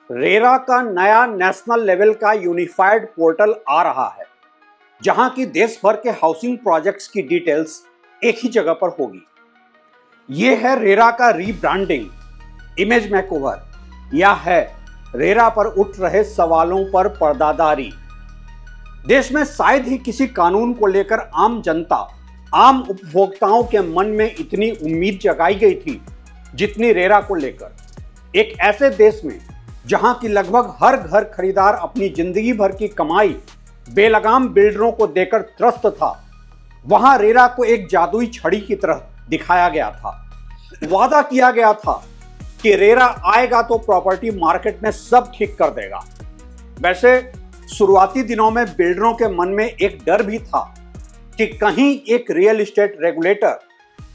RERA का नया national level का यूनिफाइड पोर्टल आ रहा है, जहां की देश भर के हाउसिंग प्रोजेक्ट्स की डिटेल्स एक ही जगह पर होगी। यह है रेरा का रीब्रांडिंग, इमेज मेकओवर, या है रेरा पर उठ रहे सवालों पर पर्दादारी। देश में शायद ही किसी कानून को लेकर आम जनता, आम उपभोक्ताओं के मन में इतनी उम्मीद जगाई गई थी जितनी रेरा को लेकर। एक ऐसे देश में जहां की लगभग हर घर खरीदार अपनी जिंदगी भर की कमाई बेलगाम बिल्डरों को देकर त्रस्त था, वहां रेरा को एक जादुई छड़ी की तरह दिखाया गया था। वादा किया गया था कि रेरा आएगा तो प्रॉपर्टी मार्केट में सब ठीक कर देगा। वैसे शुरुआती दिनों में बिल्डरों के मन में एक डर भी था कि कहीं एक रियल एस्टेट रेगुलेटर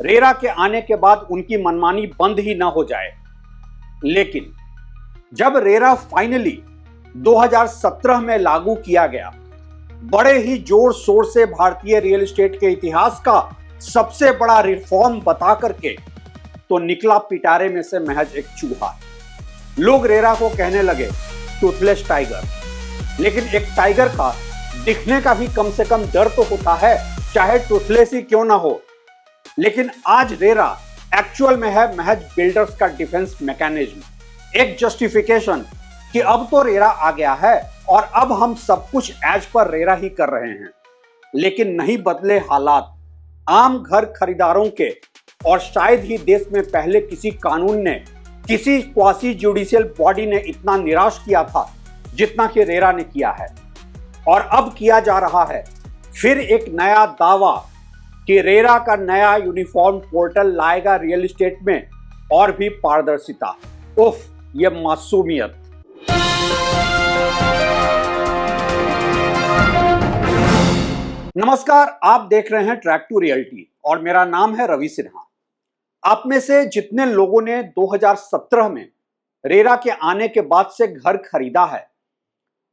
रेरा के आने के बाद उनकी मनमानी बंद ही ना हो जाए। लेकिन जब रेरा फाइनली 2017 में लागू किया गया, बड़े ही जोर शोर से भारतीय रियल एस्टेट के इतिहास का सबसे बड़ा रिफॉर्म बता करके, तो निकला पिटारे में से महज एक चूहा। लोग रेरा को कहने लगे टूथलेस टाइगर, लेकिन एक टाइगर का दिखने का भी कम से कम डर तो होता है, चाहे टूथलेस ही क्यों ना हो। लेकिन आज रेरा एक्चुअल में है महज बिल्डर्स का डिफेंस मैकेनिज्म, एक जस्टिफिकेशन कि अब तो रेरा आ गया है और अब हम सब कुछ एज पर रेरा ही कर रहे हैं। लेकिन नहीं बदले हालात। आम घर खरीदारों के, और शायद ही देश में पहले किसी कानून ने, किसी क्वासी जुडिशियल बॉडी ने इतना निराश किया था जितना कि रेरा ने किया है। और अब किया जा रहा है फिर एक नया दावा कि रेरा का नया यूनिफॉर्म पोर्टल लाएगा रियल एस्टेट में और भी पारदर्शिता। उफ, ये मासूमियत। नमस्कार, आप देख रहे हैं ट्रैक टू रियलिटी और मेरा नाम है रवि सिन्हा। आप में से जितने लोगों ने 2017 में रेरा के आने के बाद से घर खरीदा है,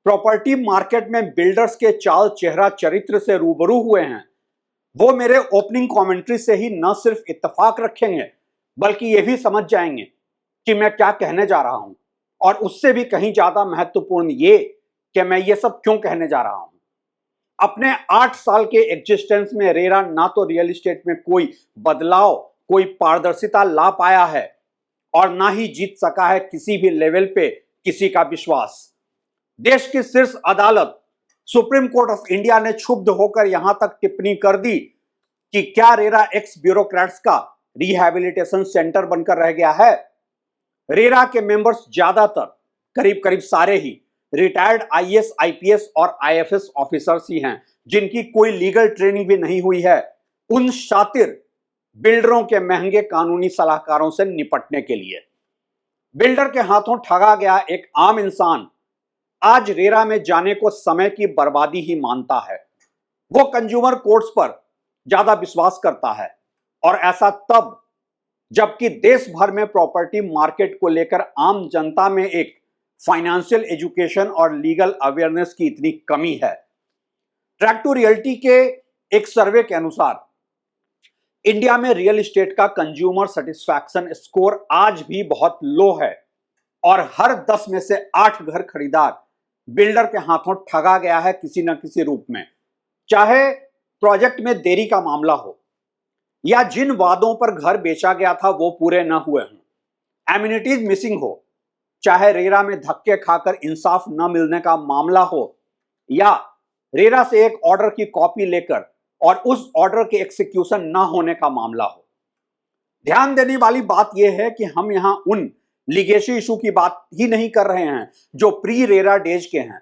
प्रॉपर्टी मार्केट में बिल्डर्स के चाल चेहरा चरित्र से रूबरू हुए हैं, वो मेरे ओपनिंग कमेंट्री से ही न सिर्फ इत्तेफाक रखेंगे बल्कि ये भी समझ जाएंगे कि मैं क्या कहने जा रहा हूं। और उससे भी कहीं ज्यादा महत्वपूर्ण ये कि मैं ये सब क्यों कहने जा रहा हूं। अपने 8 साल के एग्जिस्टेंस में रेरा ना तो रियल एस्टेट में कोई बदलाव, कोई पारदर्शिता ला पाया है और ना ही जीत सका है किसी भी लेवल पे किसी का विश्वास। देश की शीर्ष अदालत सुप्रीम कोर्ट ऑफ इंडिया ने क्षुब्ध होकर यहां तक टिप्पणी कर दी कि क्या रेरा एक्स ब्यूरोक्रेट्स का रिहैबिलिटेशन सेंटर बनकर रह गया है। रेरा के मेंबर्स ज्यादातर, करीब करीब सारे ही रिटायर्ड आईएएस, आईपीएस और आईएफएस ऑफिसर्स ही हैं, जिनकी कोई लीगल ट्रेनिंग भी नहीं हुई है उन शातिर बिल्डरों के महंगे कानूनी सलाहकारों से निपटने के लिए। बिल्डर के हाथों ठगा गया एक आम इंसान आज रेरा में जाने को समय की बर्बादी ही मानता है। वो कंज्यूमर कोर्ट्स पर ज्यादा विश्वास करता है, और ऐसा तब जबकि देश भर में प्रॉपर्टी मार्केट को लेकर आम जनता में एक फाइनेंशियल एजुकेशन और लीगल अवेयरनेस की इतनी कमी है। ट्रैक टू रियलिटी के एक सर्वे के अनुसार इंडिया में रियल एस्टेट का कंज्यूमर सेटिस्फैक्शन स्कोर आज भी बहुत लो है, और हर 10 में से 8 घर खरीदार बिल्डर के हाथों ठगा गया है किसी न किसी रूप में। चाहे प्रोजेक्ट में देरी का मामला हो, या जिन वादों पर घर बेचा गया था वो पूरे न हुए हों, एमिनिटीज मिसिंग हो, चाहे रेरा में धक्के खाकर इंसाफ न मिलने का मामला हो, या रेरा से एक ऑर्डर की कॉपी लेकर और उस ऑर्डर के एग्जीक्यूशन न होने का मामला हो। ध्यान देने वाली बात यह है कि हम यहां उन लीगेसी इशू की बात ही नहीं कर रहे हैं जो प्री रेरा डेज के हैं।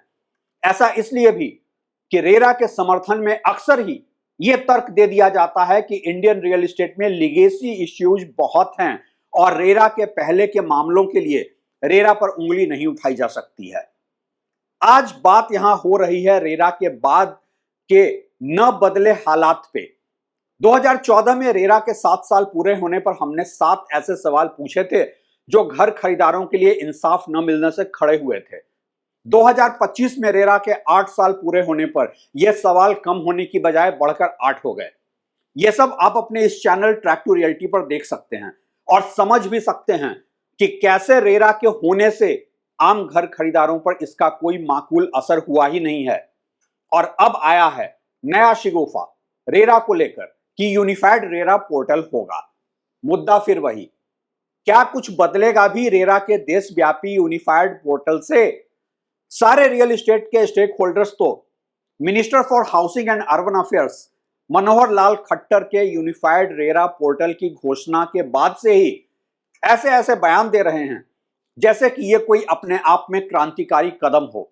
ऐसा इसलिए भी कि रेरा के समर्थन में अक्सर ही यह तर्क दे दिया जाता है कि इंडियन रियल एस्टेट में लीगेसी इश्यूज बहुत हैं और रेरा के पहले के मामलों के लिए रेरा पर उंगली नहीं उठाई जा सकती है। आज बात यहां हो रही है रेरा के बाद के न बदले हालात पे। 2014 में रेरा के 7 साल पूरे होने पर हमने 7 ऐसे सवाल पूछे थे जो घर खरीदारों के लिए इंसाफ न मिलने से खड़े हुए थे। 2025 में रेरा के 8 साल पूरे होने पर यह सवाल कम होने की बजाय बढ़कर 8 हो गए। यह सब आप अपने इस चैनल ट्रैक टू रियलिटी पर देख सकते हैं और समझ भी सकते हैं कि कैसे रेरा के होने से आम घर खरीदारों पर इसका कोई माकूल असर हुआ ही नहीं है। और अब आया है नया शिगुफा रेरा को लेकर कि यूनिफाइड रेरा पोर्टल होगा। मुद्दा फिर वही, क्या कुछ बदलेगा भी रेरा के देशव्यापी यूनिफाइड पोर्टल से? सारे रियल एस्टेट के स्टेक होल्डर्स तो minister for housing and urban affairs Manohar Lal Khattar के यूनिफाइड रेरा पोर्टल की घोषणा के बाद से ही ऐसे ऐसे बयान दे रहे हैं जैसे कि यह कोई अपने आप में क्रांतिकारी कदम हो।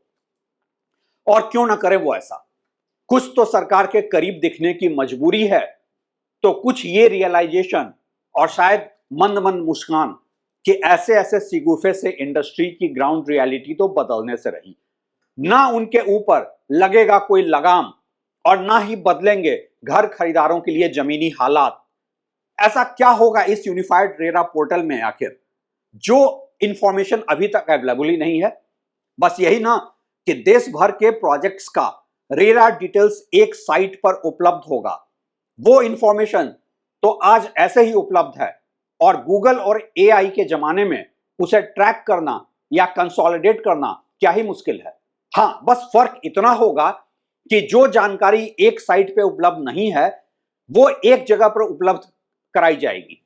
और क्यों ना करे वो ऐसा, कुछ तो सरकार के करीब दिखने की मजबूरी है, तो कुछ ये रियलाइजेशन और शायद मंद मंद मुस्कान कि ऐसे ऐसे सिगुफे से इंडस्ट्री की ग्राउंड रियलिटी तो बदलने से रही। ना उनके ऊपर लगेगा कोई लगाम और ना ही बदलेंगे घर खरीदारों के लिए जमीनी हालात। ऐसा क्या होगा इस यूनिफाइड रेरा पोर्टल में आखिर, जो इंफॉर्मेशन अभी तक अवेलेबल ही नहीं है? बस यही ना कि देश भर के प्रोजेक्ट्स का रेरा डिटेल्स एक साइट पर उपलब्ध होगा। वो इंफॉर्मेशन तो आज ऐसे ही उपलब्ध है और गूगल और एआई के जमाने में उसे ट्रैक करना या कंसोलिडेट करना क्या ही मुश्किल है। हां, बस फर्क इतना होगा कि जो जानकारी एक साइट पे उपलब्ध नहीं है वो एक जगह पर उपलब्ध कराई जाएगी।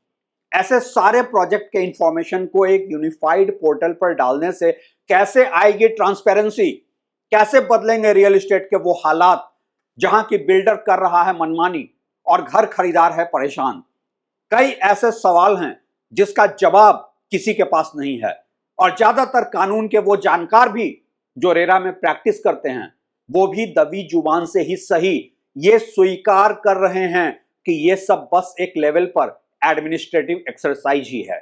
ऐसे सारे प्रोजेक्ट के इंफॉर्मेशन को एक यूनिफाइड पोर्टल पर डालने से कैसे आएगी ट्रांसपेरेंसी? कैसे बदलेंगे रियल एस्टेट के वो हालात जहां की बिल्डर कर रहा है मनमानी और घर खरीदार है परेशान? कई ऐसे सवाल हैं जिसका जवाब किसी के पास नहीं है और ज्यादातर कानून के वो जानकार भी जो रेरा में प्रैक्टिस करते हैं वो भी दबी जुबान से ही सही ये स्वीकार कर रहे हैं कि ये सब बस एक लेवल पर एडमिनिस्ट्रेटिव एक्सरसाइज ही है।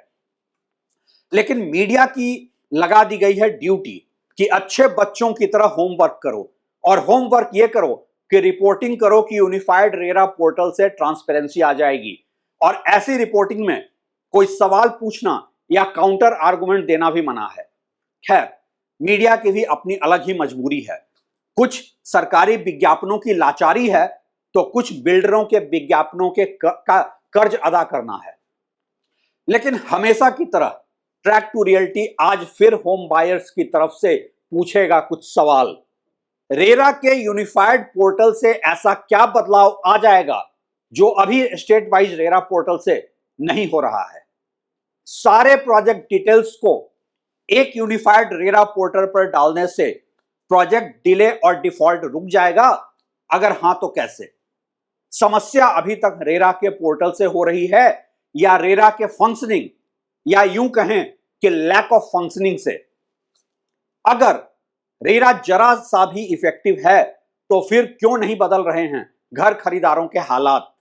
लेकिन मीडिया की लगा दी गई है ड्यूटी कि अच्छे बच्चों की तरह होमवर्क करो, और होमवर्क ये करो कि रिपोर्टिंग करो कि यूनिफाइड रेरा पोर्टल से ट्रांसपेरेंसी आ जाएगी। और ऐसी रिपोर्टिंग में कोई सवाल पूछना या काउंटर आर्गुमेंट देना भी मना है। खैर, मीडिया की भी अपनी अलग ही मजबूरी है। कुछ सरकारी विज्ञापनों की लाचारी है तो कुछ बिल्डरों के विज्ञापनों के कर्ज अदा करना है। लेकिन हमेशा की तरह ट्रैक टू रियल्टी आज फिर होम बायर्स की तरफ से पूछेगा कुछ सवाल। रेरा के यूनिफाइड पोर्टल से ऐसा क्या बदलाव आ जाएगा जो अभी स्टेट वाइज रेरा पोर्टल से नहीं हो रहा है? सारे प्रोजेक्ट डिटेल्स को एक यूनिफाइड रेरा पोर्टल पर डालने से प्रोजेक्ट डिले और डिफॉल्ट रुक जाएगा? अगर हां तो कैसे? समस्या अभी तक रेरा के पोर्टल से हो रही है या रेरा के फंक्शनिंग या यूं कहें कि लैक ऑफ फंक्शनिंग से? अगर रेरा जरा सा भी इफेक्टिव है तो फिर क्यों नहीं बदल रहे हैं घर खरीदारों के हालात?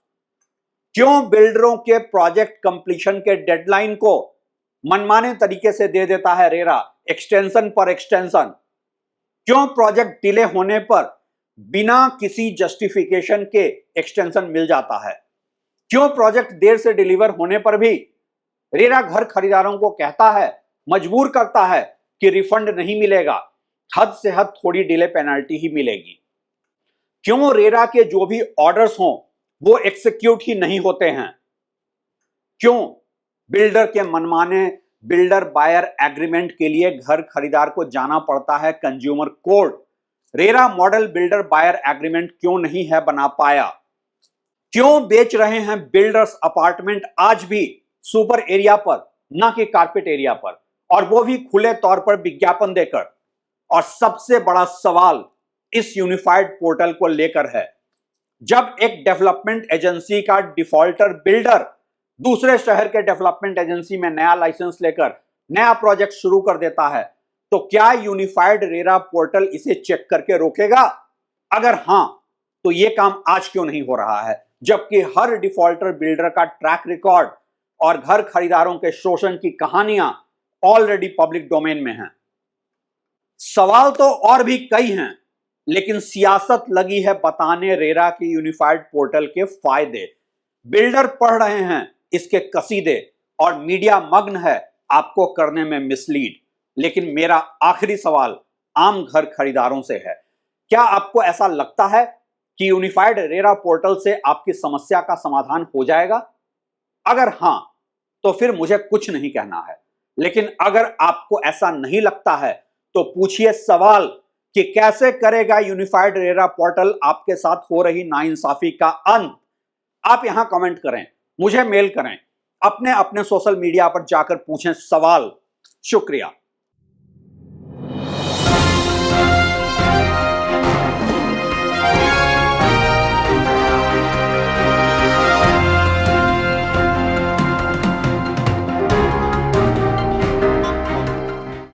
क्यों बिल्डरों के प्रोजेक्ट कंप्लीशन के डेडलाइन को मनमाने तरीके से दे देता है रेरा, एक्सटेंशन पर एक्सटेंशन? क्यों प्रोजेक्ट डिले होने पर बिना किसी जस्टिफिकेशन के एक्सटेंशन मिल जाता है? क्यों प्रोजेक्ट देर से डिलीवर होने पर भी रेरा घर खरीदारों को कहता है, मजबूर करता है कि रिफंड नहीं मिलेगा, हद से हद थोड़ी डिले पेनल्टी ही मिलेगी? क्यों रेरा के जो भी ऑर्डर्स हों वो एक्सिक्यूट ही नहीं होते हैं? क्यों बिल्डर के मनमाने बिल्डर बायर एग्रीमेंट के लिए घर खरीदार को जाना पड़ता है consumer court? RERA model builder buyer agreement क्यों नहीं है बना पाया? क्यों बेच रहे हैं बिल्डर्स अपार्टमेंट आज भी सुपर एरिया पर, ना कि कारपेट एरिया पर, और वो भी खुले तौर पर विज्ञापन देकर? और सबसे बड़ा सवाल इस यूनिफाइड पोर्टल को लेकर है, जब एक डेवलपमेंट एजेंसी का डिफॉल्टर बिल्डर दूसरे शहर के डेवलपमेंट एजेंसी में नया लाइसेंस लेकर नया प्रोजेक्ट शुरू कर देता है, तो क्या यूनिफाइड रेरा पोर्टल इसे चेक करके रोकेगा? अगर हां, तो यह काम आज क्यों नहीं हो रहा है, जबकि हर डिफॉल्टर बिल्डर का ट्रैक रिकॉर्ड और घर खरीदारों के शोषण की कहानियां ऑलरेडी पब्लिक डोमेन में हैं? सवाल तो और भी कई हैं, लेकिन सियासत लगी है बताने रेरा के यूनिफाइड पोर्टल के फायदे। बिल्डर पढ़ रहे हैं इसके कसीदे और मीडिया मग्न है आपको करने में मिसलीड। लेकिन मेरा आखिरी सवाल आम घर खरीदारों से है, क्या आपको ऐसा लगता है कि यूनिफाइड रेरा पोर्टल से आपकी समस्या का समाधान हो जाएगा? अगर हां, तो फिर मुझे कुछ नहीं कहना है। लेकिन अगर आपको ऐसा नहीं लगता है तो पूछिए सवाल कि कैसे करेगा यूनिफाइड रेरा पोर्टल आपके साथ हो रही नाइंसाफी का अंत। आप यहां कमेंट करें, मुझे मेल करें, अपने अपने सोशल मीडिया पर जाकर पूछें सवाल। शुक्रिया।